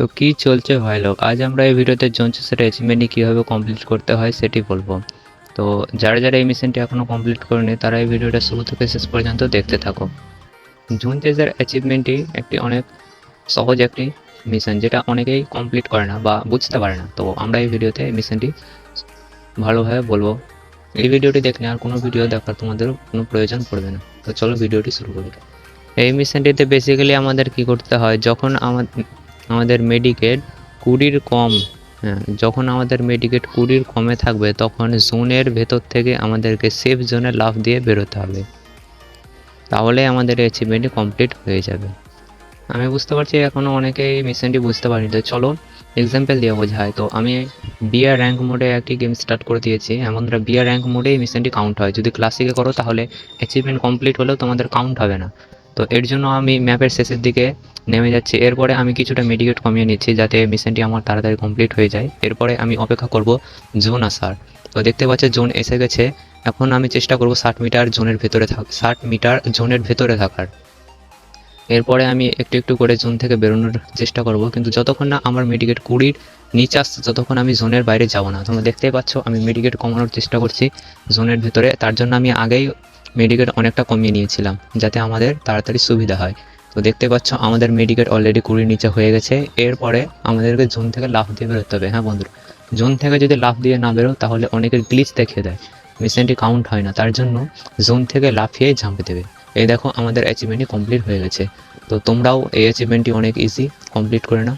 তো কি চলছে ভাই লোক, আজ আমরা এই ভিডিওতে জোন চেসের অ্যাচিভমেন্টই কীভাবে কমপ্লিট করতে হয় সেটি বলবো। তো যারা যারা এই মিশনটি এখনও কমপ্লিট করেনি তারা এই ভিডিওটা শুরু থেকে শেষ পর্যন্ত দেখতে থাকো। জোন চেসের অ্যাচিভমেন্টটি একটি অনেক সহজ একটি মিশন, যেটা অনেকেই কমপ্লিট করে না বা বুঝতে পারে না। তো আমরা এই ভিডিওতে এই মিশনটি ভালোভাবে বলবো। এই ভিডিওটি দেখলে আর কোনো ভিডিও দেখার তোমাদের কোনো প্রয়োজন পড়বে না। তো চলো ভিডিওটি শুরু করি। এই মিশনটিতে বেসিক্যালি আমাদের কি করতে হয়, যখন আমাদের মেডিকেট 20-র কম, হ্যাঁ, যখন আমাদের মেডিকেট 20-র কমে থাকবে তখন জোনের ভেতর থেকে আমাদেরকে সেফ জোনে লাফ দিয়ে বেরোতে হবে, তাহলে আমাদের অ্যাচিভমেন্টটি কমপ্লিট হয়ে যাবে। আমি বুঝতে পারছি এখনও অনেকেই মিশনটি বুঝতে পারিনি, তো চলো এক্সাম্পল দিয়ে বোঝায়। তো আমি বিয়ার র্যাঙ্ক মোডে একটি গেম স্টার্ট করে দিয়েছি। এমনটা বিয়ার র্যাঙ্ক মোডে এই মিশনটি কাউন্ট হয়। যদি ক্লাসিকে করো তাহলে অ্যাচিভমেন্ট কমপ্লিট হলেও তোমাদের কাউন্ট হবে না। তো এর জন্য আমি ম্যাপের শেষের দিকে নেমে যাচ্ছি। এরপরে আমি কিছুটা মেডিকেট কমিয়ে নিচ্ছি যাতে মিশনটি আমার তাড়াতাড়ি কমপ্লিট হয়ে যায়। এরপরে আমি অপেক্ষা করব জোন আসার। তো দেখতে পাচ্ছি জোন এসে গেছে। এখন আমি চেষ্টা করব 60 মিটার জোনের ভেতরে 60 মিটার জোনের ভেতরে থাকার। এরপরে আমি একটু একটু করে জোন থেকে বেরোনোর চেষ্টা করব, কিন্তু যতক্ষণ না আমার মেডিকেট 20-র নিচে আসছে ততক্ষণ আমি জোনের বাইরে যাব না। তোমরা দেখতেই পাচ্ছ আমি মেডিকেট কমানোর চেষ্টা করছি জোনের ভেতরে। তার জন্য আমি আগেই মেডিকেট অনেকটা কমিয়ে নিয়েছিলাম যাতে আমাদের তাড়াতাড়ি সুবিধা হয়। তো দেখতে পাচ্ছ আমাদের মেডিকেট অলরেডি 20-র নিচে হয়ে গেছে। এরপরে আমাদেরকে জোন থেকে লাফ দিয়ে বেরোতে হবে। হ্যাঁ বন্ধুরা, জোন থেকে যদি লাফ দিয়ে না বেরো তাহলে অনেকের গ্লিচ দেখিয়ে দেয়, মিশনটি কাউন্ট হয় না। তার জন্য জোন থেকে লাফিয়ে ঝাঁপে দেবে। এই দেখো আমাদের অ্যাচিভমেন্টটি কমপ্লিট হয়ে গেছে। তো তোমরাও এই অ্যাচিভমেন্টটি অনেক ইজি কমপ্লিট করে নাও।